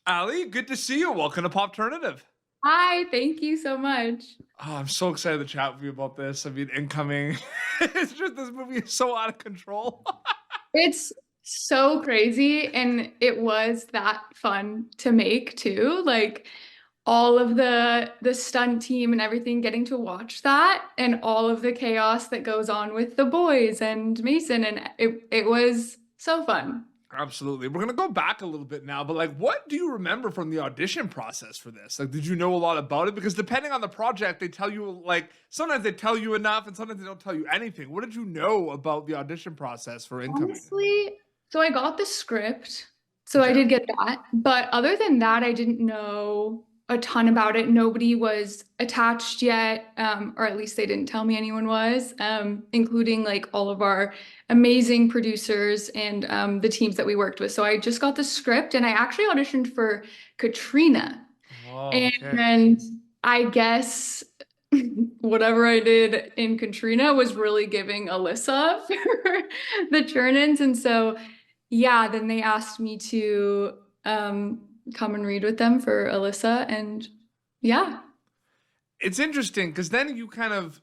Ali, good to see you. Welcome to Popternative. Hi, thank you so much. Oh, I'm so excited to chat with you about this. I mean, incoming. It's just this movie is so out of control. It's so crazy and it was that fun to make too. Like all of the stunt team and everything getting to watch that and all of the chaos that goes on with the boys and Mason and it was so fun. Absolutely. We're gonna go back a little bit now, but like, what do you remember from the audition process for this? Like, did you know a lot about it? Because depending on the project, they tell you like sometimes they tell you enough, and sometimes they don't tell you anything. What did you know about the audition process for incoming? Honestly, so I got the script, so I Okay. did get that. But other than that, I didn't know a ton about it. Nobody was attached yet, or at least they didn't tell me anyone was, including like all of our amazing producers and the teams that we worked with. So I just got the script, and I actually auditioned for Katrina. Oh, okay. And I guess whatever I did in Katrina was really giving Alyssa for the Chernins. And so, yeah, then they asked me to come and read with them for Alyssa. And yeah. It's interesting because then you kind of,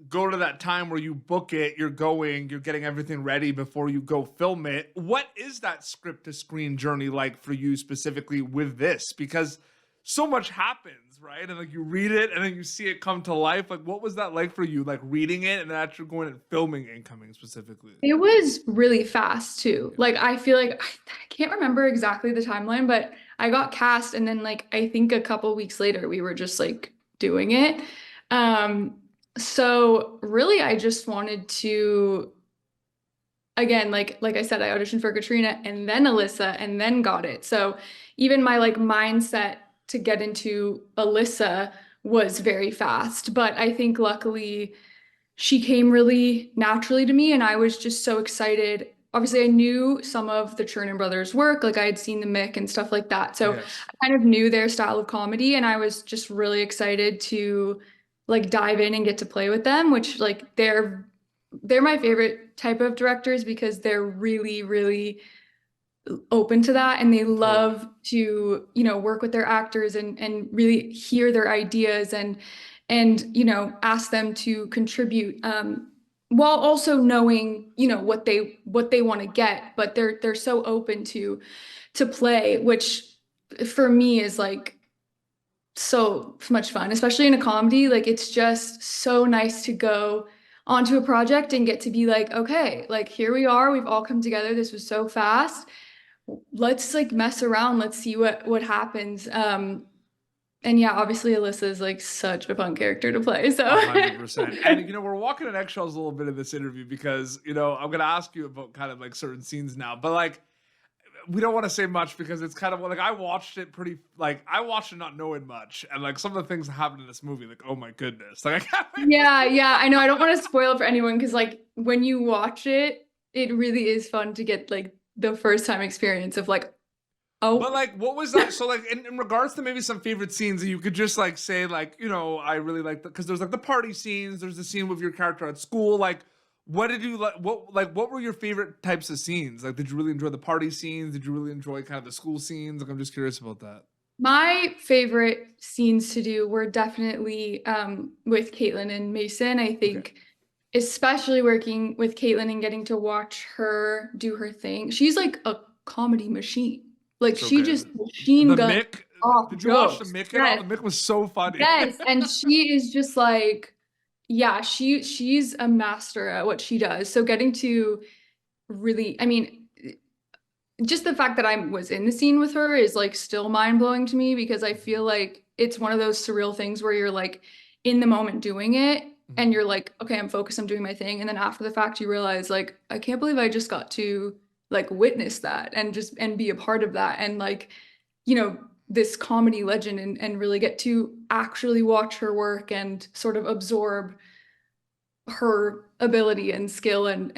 go to that time where you book it, you're getting everything ready before you go film it. What is that script to screen journey like for you specifically with this? Because so much happens, right? And like you read it and then you see it come to life. Like, what was that like for you? Like reading it and then actually going and filming incoming specifically? It was really fast too. Like I feel like I can't remember exactly the timeline, but I got cast and then like I think a couple weeks later we were just like doing it. Um so really I just wanted to again like I said I auditioned for Katrina and then Alyssa and then got it. So even my like mindset to get into Alyssa was very fast, but I think luckily she came really naturally to me and I was just so excited. Obviously, I knew some of the Chernin brothers' work, like I had seen the Mick and stuff like that. So Yes. I kind of knew their style of comedy and I was just really excited to like dive in and get to play with them, which like they're my favorite type of directors because they're really, really open to that and they Totally. love to work with their actors and really hear their ideas and ask them to contribute while also knowing what they want to get, but they're so open to play, which for me is like so much fun, especially in a comedy. Like it's just so nice to go onto a project and get to be like, okay, like here we are, we've all come together, this was so fast, let's like mess around, let's see what happens. And yeah, obviously Alyssa is like such a fun character to play, so 100%. And we're walking on eggshells a little bit in this interview because I'm gonna ask you about kind of like certain scenes now, but like we don't want to say much because it's kind of like I watched it not knowing much, and like some of the things that happened in this movie, like oh my goodness, like I can't wait. yeah, I know I don't want to spoil it for anyone because like when you watch it, it really is fun to get like the first time experience of like, But oh. like, what was that? So like, in regards to maybe some favorite scenes that you could just like say like, I really like because there's like the party scenes, there's the scene with your character at school. Like, what did you like? What were your favorite types of scenes? Like, did you really enjoy the party scenes? Did you really enjoy kind of the school scenes? Like, I'm just curious about that. My favorite scenes to do were definitely with Kaitlin and Mason. I Okay, think, especially working with Kaitlin and getting to watch her do her thing. She's like a comedy machine. Like so she good. just machine The guns Mick. off Did you watch the jokes. Mick at all? Yes, The Mick was so funny. yes, and she is just like, yeah, she's a master at what she does. So getting to really, I mean, just the fact that I was in the scene with her is like still mind blowing to me because I feel like it's one of those surreal things where you're like in the moment doing it and you're like, okay, I'm focused, I'm doing my thing. And then after the fact, you realize like, I can't believe I just got to like witness that and just and be a part of that. And like, this comedy legend and really get to actually watch her work and sort of absorb her ability and skill and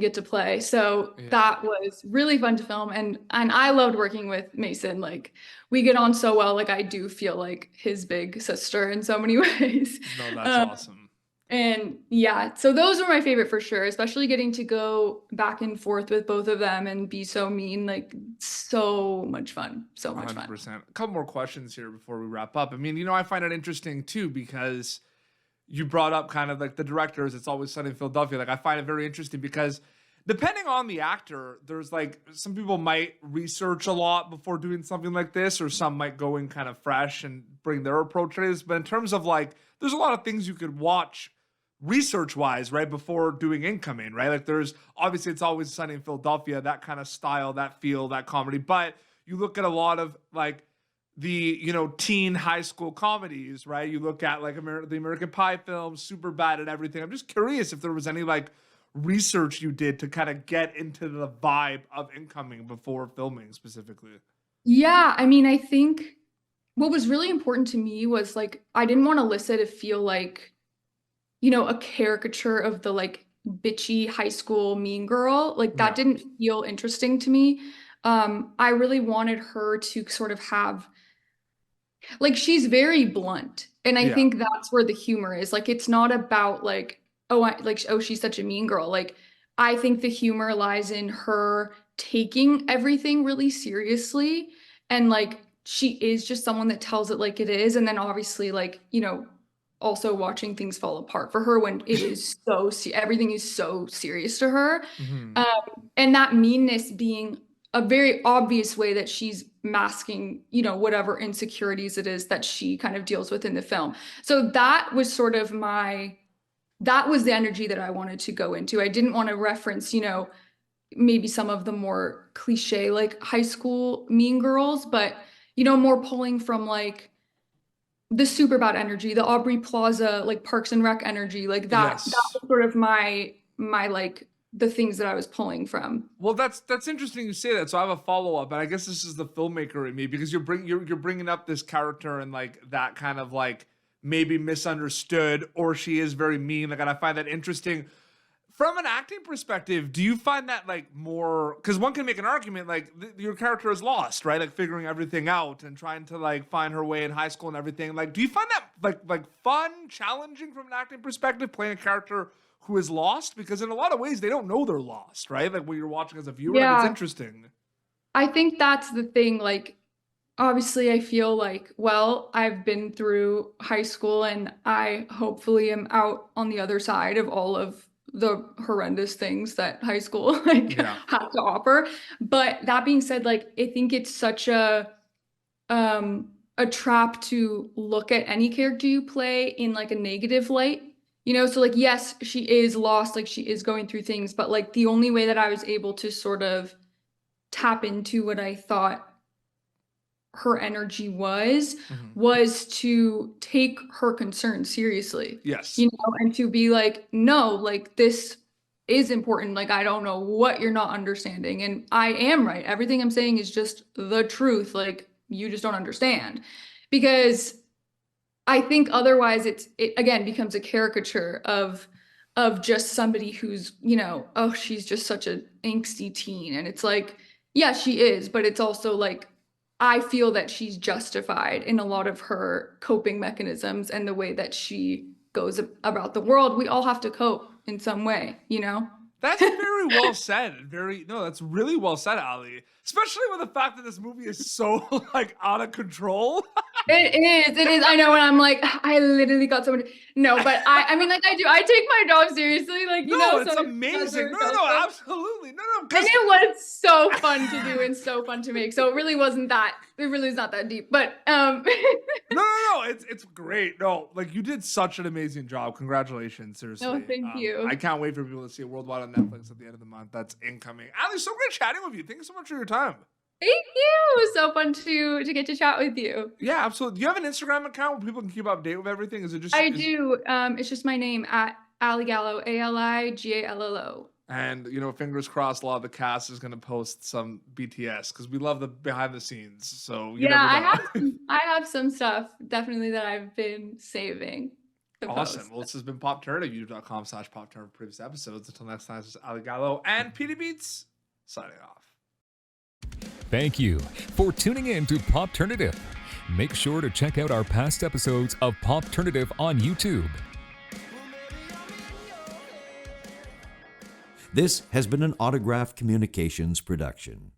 get to play. So Yeah. that was really fun to film and I loved working with Mason. Like we get on so well. Like I do feel like his big sister in so many ways. No, that's Um, awesome. And yeah, so those were my favorite for sure, especially getting to go back and forth with both of them and be so mean, like so much fun, so much fun. 100%. A couple more questions here before we wrap up. I mean, I find it interesting too because you brought up kind of like the directors. It's Always Sunny in Philadelphia. Like I find it very interesting because depending on the actor, there's like some people might research a lot before doing something like this, or some might go in kind of fresh and bring their approach to this. But in terms of like, there's a lot of things you could watch research wise, right, before doing Incoming, right? Like there's obviously It's Always Sunny in Philadelphia, that kind of style, that feel, that comedy. But you look at a lot of like the, teen high school comedies, right? You look at like the American Pie films, Superbad and everything. I'm just curious if there was any like research you did to kind of get into the vibe of Incoming before filming specifically. Yeah, I mean, I think what was really important to me was like, I didn't want Alyssa to feel like, a caricature of the like bitchy high school mean girl. Like that didn't feel interesting to me. I really wanted her to sort of have, like, she's very blunt. And I think that's where the humor is. Like, it's not about like, oh, she's such a mean girl. Like, I think the humor lies in her taking everything really seriously. And like, she is just someone that tells it like it is. And then obviously like, also watching things fall apart for her when it is everything is so serious to her. Mm-hmm. And that meanness being a very obvious way that she's masking, whatever insecurities it is that she kind of deals with in the film. So that was sort of that was the energy that I wanted to go into. I didn't want to reference, maybe some of the more cliche, like high school mean girls, but, more pulling from like the Superbad energy, the Aubrey Plaza, like Parks and Rec energy, like that, Yes. that was sort of my like the things that I was pulling from. Well, that's interesting you say that. So I have a follow up, and I guess this is the filmmaker in me because you're bringing up this character and like that kind of like maybe misunderstood, or she is very mean. Like, and I find that interesting. From an acting perspective, do you find that like more, because one can make an argument like your character is lost, right? Like figuring everything out and trying to like find her way in high school and everything. Like, do you find that like fun, challenging from an acting perspective, playing a character who is lost? Because in a lot of ways, they don't know they're lost, right? Like when you're watching as a viewer, like, it's interesting. I think that's the thing. Like, obviously I feel like, well, I've been through high school and I hopefully am out on the other side of all of the horrendous things that high school had to offer. But that being said, like, I think it's such a trap to look at any character you play in like a negative light, so like, yes, she is lost, like she is going through things, but like the only way that I was able to sort of tap into what I thought her energy was to take her concern seriously. Yes. And to be like, no, like this is important. Like, I don't know what you're not understanding. And I am right. Everything I'm saying is just the truth. Like, you just don't understand. Because I think otherwise it again becomes a caricature of just somebody who's, oh, she's just such an angsty teen. And it's like, yeah, she is, but it's also like, I feel that she's justified in a lot of her coping mechanisms and the way that she goes about the world. We all have to cope in some way, That's very well said. That's really well said, Ali. Especially with the fact that this movie is so like out of control. It is. I know, and I'm like, I literally got someone. No, but I mean, like I do. I take my dog seriously, like it's amazing. No, absolutely, no. And it was so fun to do and so fun to make. So it really wasn't that. It really is not that deep. But no. It's great. No, like you did such an amazing job. Congratulations, seriously. No, thank you. I can't wait for people to see it worldwide on Netflix at the end of the month. That's Incoming. Ali, so great chatting with you. Thank you so much for your time. Thank you. It was so fun to get to chat with you. Yeah, absolutely. Do you have an Instagram account where people can keep up to date with everything? Is it just? I do. It's just my name at Ali Gallo, ALIGALLO. And fingers crossed, a lot of the cast is going to post some BTS because we love the behind the scenes. So you never know. I have some stuff definitely that I've been saving. Awesome. Well, this has been Pop Turner. YouTube.com/Pop Turner for previous episodes. Until next time, this is Ali Gallo and PD Beats signing off. Thank you for tuning in to Popternative. Make sure to check out our past episodes of Popternative on YouTube. This has been an Autograph Communications production.